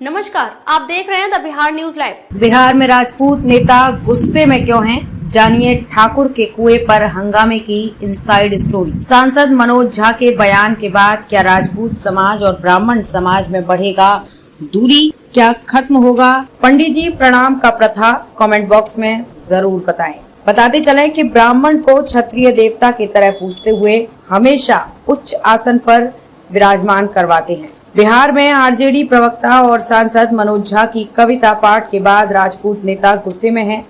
नमस्कार, आप देख रहे हैं the Bihar news live. Bihar में राजपूत नेता गुस्से में क्यों हैं? जानिए ठाकुर के कुएं पर हंगामे की इनसाइड स्टोरी। सांसद मनोज झा के बयान के बाद क्या राजपूत समाज और ब्राह्मण समाज में बढ़ेगा दूरी? क्या खत्म होगा पंडित जी प्रणाम का प्रथा? कमेंट बॉक्स में जरूर बताएं। बताते चलें कि ब्राह्मण को क्षत्रिय देवता की तरह पूजते हुए हमेशा उच्च आसन पर विराजमान करवाते हैं। बिहार में आरजेडी प्रवक्ता और सांसद मनोज झा की कविता पाठ के बाद राजपूत नेता गुस्से में हैं।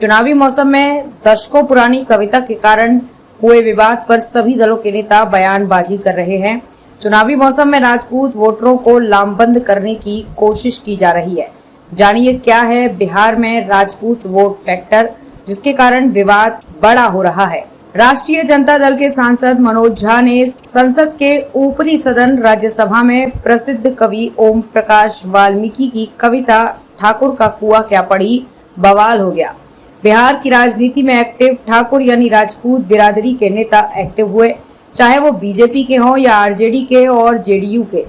चुनावी मौसम में दशकों पुरानी कविता के कारण हुए विवाद पर सभी दलों के नेता बयानबाजी कर रहे हैं। चुनावी मौसम में राजपूत वोटरों को लामबंद करने की कोशिश की जा रही है। जानिए क्या है बिहार में राजपूत वोट फैक्टर, जिसके कारण विवाद बड़ा हो रहा है। राष्ट्रीय जनता दल के सांसद मनोज झा ने संसद के ऊपरी सदन राज्यसभा में प्रसिद्ध कवि ओम प्रकाश वाल्मीकि की कविता ठाकुर का कुआं क्या पढ़ी, बवाल हो गया। बिहार की राजनीति में एक्टिव ठाकुर यानी राजपूत बिरादरी के नेता एक्टिव हुए, चाहे वो बीजेपी के हों या आरजेडी के और जेडीयू के।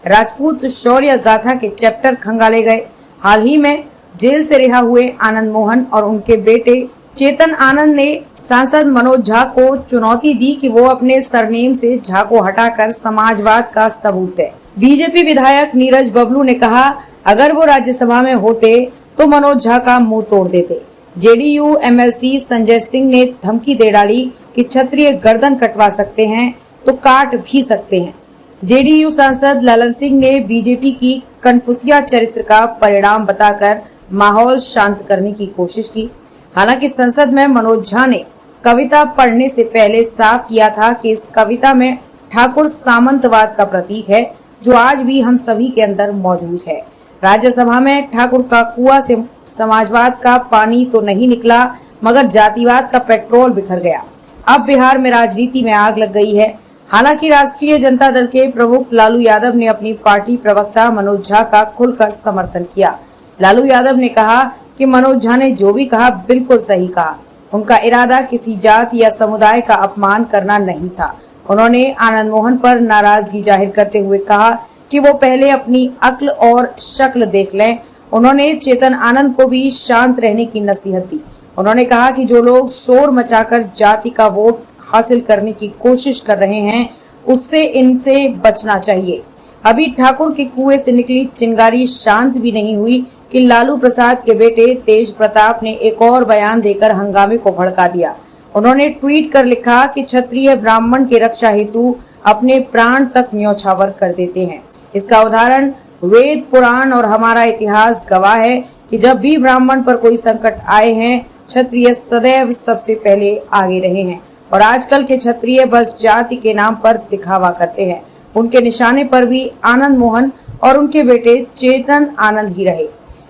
राजपूत शौर्य गाथा के चैप्टर खंगाले गए। हाल ही में जेल से रिहा हुए आनंद मोहन और उनके बेटे चेतन आनंद ने सांसद मनोज झा को चुनौती दी कि वो अपने सरनेम से झा को हटाकर समाजवाद का सबूत है। बीजेपी विधायक नीरज बबलू ने कहा, अगर वो राज्यसभा में होते तो मनोज झा का मुंह तोड़ देते। जेडीयू एमएलसी संजय सिंह ने धमकी दे डाली कि क्षत्रिय गर्दन कटवा सकते हैं तो काट भी सकते हैं। जेडीयू सांसद ललन सिंह ने बीजेपी की कन्फुसिया चरित्र का परिणाम बताकर माहौल शांत करने की कोशिश की। हालांकि संसद में मनोज झा ने कविता पढ़ने से पहले साफ किया था कि इस कविता में ठाकुर सामंतवाद का प्रतीक है, जो आज भी हम सभी के अंदर मौजूद है। राज्यसभा में ठाकुर का कुआं से समाजवाद का पानी तो नहीं निकला, मगर जातिवाद का पेट्रोल बिखर गया। अब बिहार में राजनीति में आग लग गई है। हालांकि राष्ट्रीय जनता दल के प्रमुख लालू यादव ने अपनी पार्टी प्रवक्ता मनोज झा का खुलकर समर्थन किया। लालू यादव ने कहा कि मनोज झा ने जो भी कहा बिल्कुल सही कहा। उनका इरादा किसी जाति या समुदाय का अपमान करना नहीं था। उन्होंने आनंद मोहन पर नाराजगी जाहिर करते हुए कहा कि वो पहले अपनी अक्ल और शक्ल देख लें। उन्होंने चेतन आनंद को भी शांत रहने की नसीहत दी। उन्होंने कहा कि जो लोग शोर मचाकर जाति का वोट हासिल करने की कोशिश कर रहे हैं, उससे इनसे बचना चाहिए। अभी ठाकुर के कुएं से निकली चिंगारी शांत भी नहीं हुई कि लालू प्रसाद के बेटे तेज प्रताप ने एक और बयान देकर हंगामे को भड़का दिया। उन्होंने ट्वीट कर लिखा कि क्षत्रिय ब्राह्मण की रक्षा हेतु अपने प्राण तक न्यौछावर कर देते हैं। इसका उदाहरण वेद पुराण और हमारा इतिहास गवाह है कि जब भी ब्राह्मण पर कोई संकट आए हैं, क्षत्रिय सदैव सबसे पहले आगे रहे हैं। और आजकल के क्षत्रिय बस जाति के नाम पर दिखावा करते हैं। उनके निशाने पर भी आनंद मोहन और उनके बेटे चेतन आनंद ही रहे।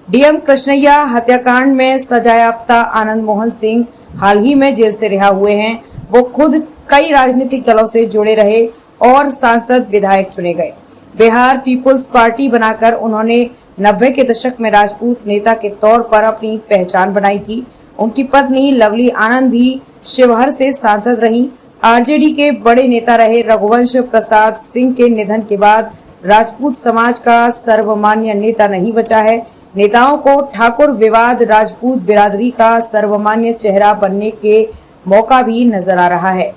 डीएम कृष्णैया हत्याकांड में सजायाफ्ता आनंद मोहन सिंह हाल ही में जेल से रिहा हुए हैं। वो खुद कई राजनीतिक दलों से जुड़े रहे और सांसद विधायक चुने गए। बिहार पीपुल्स पार्टी बनाकर उन्होंने 90 के दशक में राजपूत नेता के तौर पर अपनी पहचान बनाई थी। उनकी पत्नी लवली आनंद भी शिवहर से सांसद रही। आरजेडी के बड़े नेता रहे रघुवंश प्रसाद सिंह के निधन के बाद राजपूत समाज का सर्वमान्य नेता नहीं बचा है। नेताओं को ठाकुर विवाद राजपूत बिरादरी का सर्वमान्य चेहरा बनने के मौका भी नजर आ रहा है।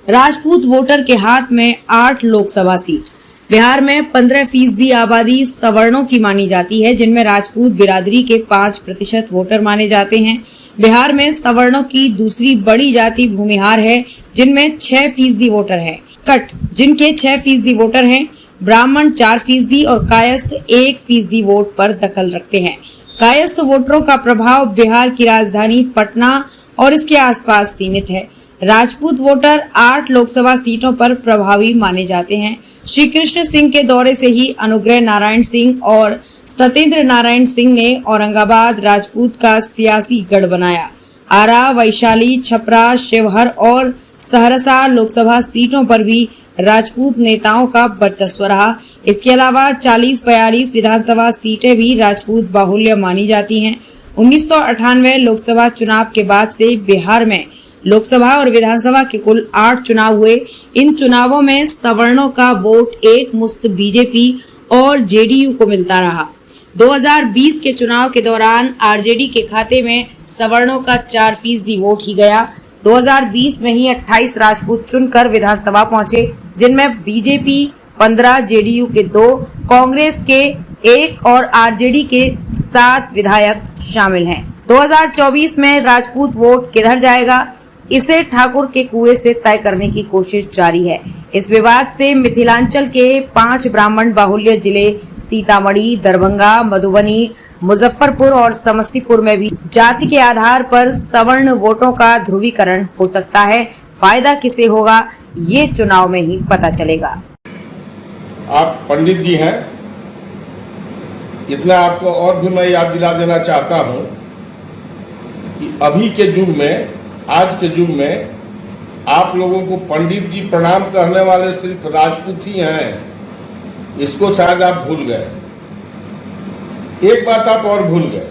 राजपूत वोटर के हाथ में 8 लोकसभा सीट। बिहार में 15% आबादी सवर्णों की मानी जाती है, जिनमें राजपूत बिरादरी के 5% वोटर माने जाते हैं। बिहार में सवर्णों की दूसरी बड़ी जाति भूमिहार है, जिनमें 6% वोटर हैं। कट, जिनके 6% वोटर हैं। ब्राह्मण 4% और कायस्थ 1% वोट पर दखल रखते हैं। कायस्थ वोटरों का प्रभाव बिहार की राजधानी पटना और इसके आसपास सीमित है। राजपूत वोटर 8 लोकसभा सीटों पर प्रभावी माने जाते हैं। श्री कृष्ण सिंह के दौरे से ही अनुग्रह नारायण सिंह और सत्येंद्र नारायण सिंह ने औरंगाबाद राजपूत का सियासी गढ़ बनाया। आरा, वैशाली, छपरा, शिवहर और सहरसा लोकसभा सीटों पर भी राजपूत नेताओं का वर्चस्व रहा। इसके अलावा 40-42 विधानसभा सीटें भी राजपूत बाहुल्य मानी जाती हैं। 1998 लोकसभा चुनाव के बाद से बिहार में लोकसभा और विधानसभा के कुल 8 चुनाव हुए। इन चुनावों में सवर्णों का वोट एक मुश्त बीजेपी और जेडीयू को मिलता रहा। 2020 के चुनाव के दौरान आरजेडी के खाते में सवर्णों का 4% वोट ही गया। 2020 में ही 28 राजपूत चुनकर विधानसभा पहुंचे, जिनमें बीजेपी 15, जेडीयू के 2, कांग्रेस के 1 और आरजेडी के 7 विधायक शामिल हैं। 2024 में राजपूत वोट किधर जाएगा, इसे ठाकुर के कुएं से तय करने की कोशिश जारी है। इस विवाद से मिथिलांचल के 5 ब्राह्मण बाहुल्य जिले सीतामढ़ी, दरभंगा, मधुबनी, मुजफ्फरपुर और समस्तीपुर में भी जाति के आधार पर सवर्ण वोटों का ध्रुवीकरण हो सकता है। फायदा किसे होगा, ये चुनाव में ही पता चलेगा। आप पंडित जी हैं, इतना आपको और भी मैं याद दिला देना चाहता हूं कि अभी के युग में, आज के युग में आप लोगों को पंडित जी प्रणाम कहने वाले सिर्फ राजपूत ही हैं। इसको शायद आप भूल गए। एक बात आप और भूल गए,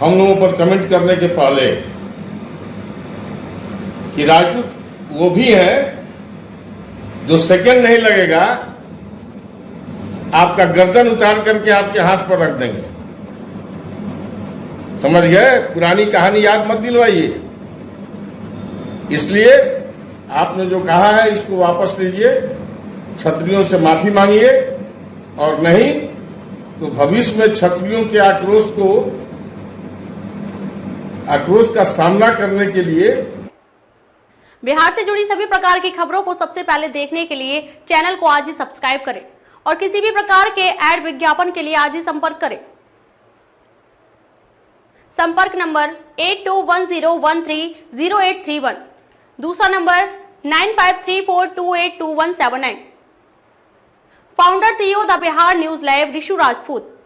हम लोगों पर कमेंट करने के पहले, कि राजपूत वो भी हैं जो सेकंड नहीं लगेगा आपका गर्दन उतार करके आपके हाथ पर रख देंगे। समझ गए? पुरानी कहानी याद मत दिलवाइए। इसलिए आपने जो कहा है इसको वापस लीजिए, क्षत्रियों से माफी मांगिए, और नहीं तो भविष्य में क्षत्रियों के आक्रोश का सामना करने के लिए। बिहार से जुड़ी सभी प्रकार की खबरों को सबसे पहले देखने के लिए चैनल को आज ही सब्सक्राइब करें और किसी भी प्रकार के ऐड विज्ञापन के लिए आज ही संपर्क करें। संपर्क नंबर 8210130831, दूसरा number 9534282179। Founder CEO the Bihar news live Rishu Rajput.